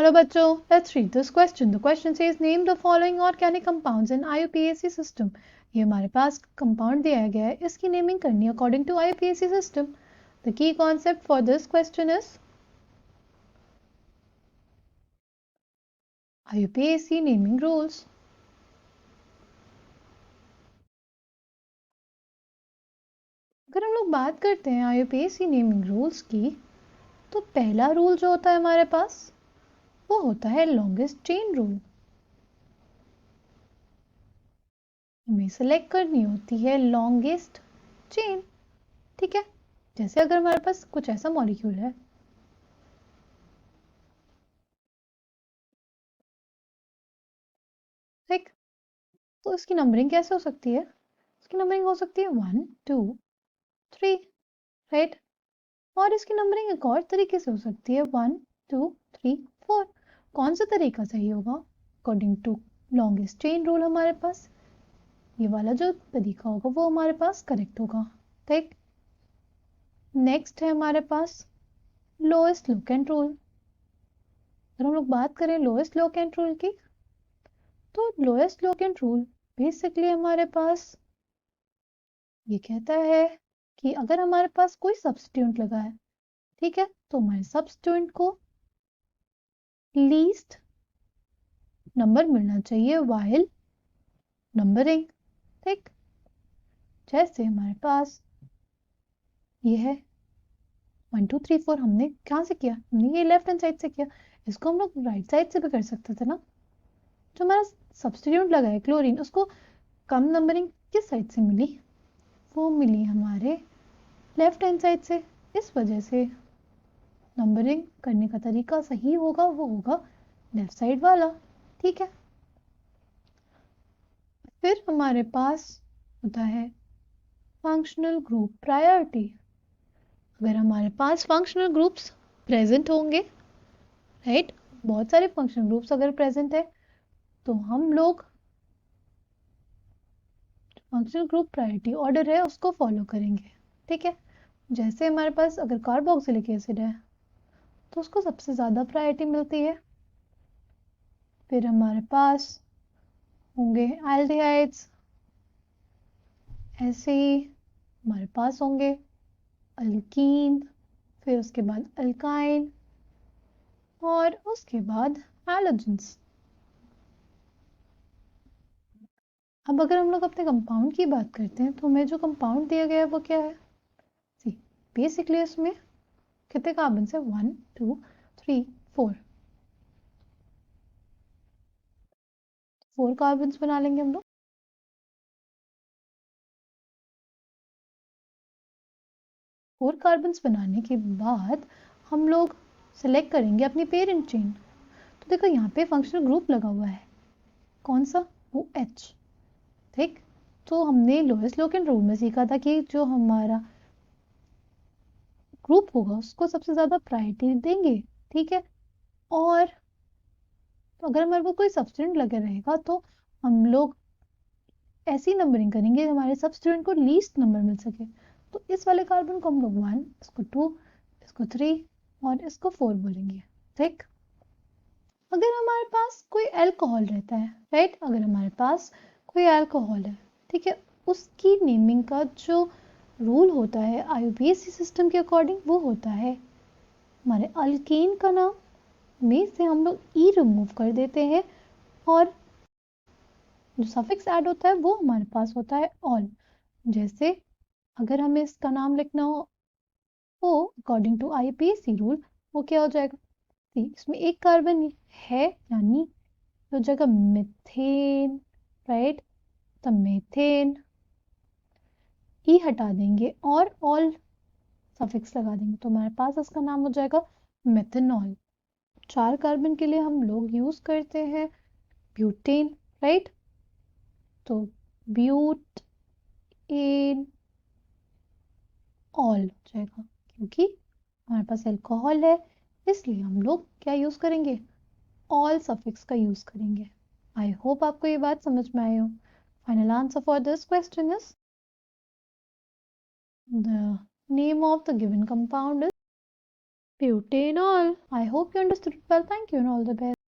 Hello बच्चों, let's read this question. The question says name the following organic compounds in IUPAC system. ये हमारे पास compound दिया गया है, इसकी नेमिंग करनी है according to IUPAC system. The key concept for this question is IUPAC naming rules. अगर हम लोग बात करते हैं IUPAC नेमिंग रूल्स की, तो पहला रूल जो होता है हमारे पास वो होता है लॉन्गेस्ट चेन रूल. हमें सेलेक्ट करनी होती है लॉन्गेस्ट चेन. ठीक है, जैसे अगर हमारे पास कुछ ऐसा मॉलिक्यूल है, ठीक, तो इसकी नंबरिंग कैसे हो सकती है? इसकी नंबरिंग हो सकती है 1 2 3, राइट. और इसकी नंबरिंग एक और तरीके से हो सकती है 1 2 3 4. कौन सा तरीका सही होगा? According to longest chain rule हमारे पास ये वाला जो तरीका होगा वो हमारे पास करेक्ट होगा. ठीक, नेक्स्ट है हमारे पास लोएस्ट लोकेंट रूल. अगर हम लोग बात करें लोएस्ट लोकेंट रूल की, तो लोएस्ट लोकेंट रूल बेसिकली हमारे पास ये कहता है कि अगर हमारे पास कोई सब्स्टिट्यूएंट लगा है, ठीक है, तो हमारे सब्स्टिट्यूएंट को लीस्ट नंबर मिलना चाहिए वाइल नंबरिंग. ठीक, जैसे हमारे पास ये है 1 2 3 4. हमने कहाँ से किया? हमने ये लेफ्ट हैंड साइड से किया. इसको हम लोग राइट साइड से भी कर सकते थे ना. जो हमारा सब्स्टिट्यूएंट लगा है क्लोरीन, उसको कम नंबरिंग किस साइड से मिली? वो मिली हमारे लेफ्ट हैंड साइड से. इस वजह से नंबरिंग करने का तरीका सही होगा वो होगा लेफ्ट साइड वाला. ठीक है, फिर हमारे पास होता है फंक्शनल ग्रुप प्रायोरिटी. अगर हमारे पास फंक्शनल ग्रुप्स प्रेजेंट होंगे, राइट, बहुत सारे फंक्शनल ग्रुप्स अगर प्रेजेंट है, तो हम लोग फंक्शनल ग्रुप प्रायोरिटी ऑर्डर है उसको फॉलो करेंगे. ठीक है, जैसे हमारे पास अगर कार्बोक्सिलिक एसिड है तो उसको सबसे ज़्यादा प्रायोरिटी मिलती है. फिर हमारे पास होंगे एल्डिहाइड्स, ऐसे ही हमारे पास होंगे अल्कीन, फिर उसके बाद अल्काइन और उसके बाद हैलोजेंस. अब अगर हम लोग अपने कंपाउंड की बात करते हैं, तो हमें जो कंपाउंड दिया गया है वो क्या है? सी, बेसिकली इसमें कितने कार्बन है? 1 2 3 4. 4 कार्बन बना लेंगे हम लोग. 4 कार्बन बनाने के बाद हम लोग सेलेक्ट करेंगे अपनी पेरेंट चेन. तो देखो यहाँ पे फंक्शनल ग्रुप लगा हुआ है. कौन सा? वो H. ठीक, तो हमने लोएस्ट लोकेंट रूल में सीखा था कि जो हमारा ग्रुप होगा उसको सबसे ज़्यादा प्रायोरिटी देंगे. ठीक है, और तो अगर हमारे पास कोई सब्स्टिट्यूएंट लगे रहेगा तो हम लोग ऐसी नंबरिंग करेंगे हमारे सब्स्टिट्यूएंट को लीस्ट नंबर मिल सके. तो इस वाले कार्बन को हम लोग 1, इसको 2, इसको 3 और इसको 4 बोलेंगे. ठीक, अगर हमारे पास कोई अल्कोहल रहता है, राइट, अगर हमारे पास कोई अल्कोहल है, ठीक है, उसकी नेमिंग का जो रूल होता है आईयूपीएसी सिस्टम के अकॉर्डिंग वो होता है हमारे अल्केन का नाम में से हम लोग ई रिमूव कर देते हैं और जो सफिक्स ऐड होता है वो हमारे पास होता है ऑल. जैसे अगर हमें इसका नाम लिखना हो अकॉर्डिंग टू आईपीएसी रूल, वो क्या हो जाएगा? इसमें एक कार्बन है यानी हो जाएगा मिथेन, राइट. तो मीथेन ई हटा देंगे और ऑल सफिक्स लगा देंगे तो हमारे पास इसका नाम हो जाएगा मेथनॉल. 4 कार्बन के लिए हम लोग यूज करते हैं ब्यूटेन, राइट. तो ब्यूट इन ऑल हो जाएगा क्योंकि हमारे पास अल्कोहल है, इसलिए हम लोग क्या यूज करेंगे? ऑल सफिक्स का यूज करेंगे. आई होप आपको ये बात समझ में आई हो. Final answer for this question is the name of the given compound Butanol. I hope you understood it well. Thank you and all the best.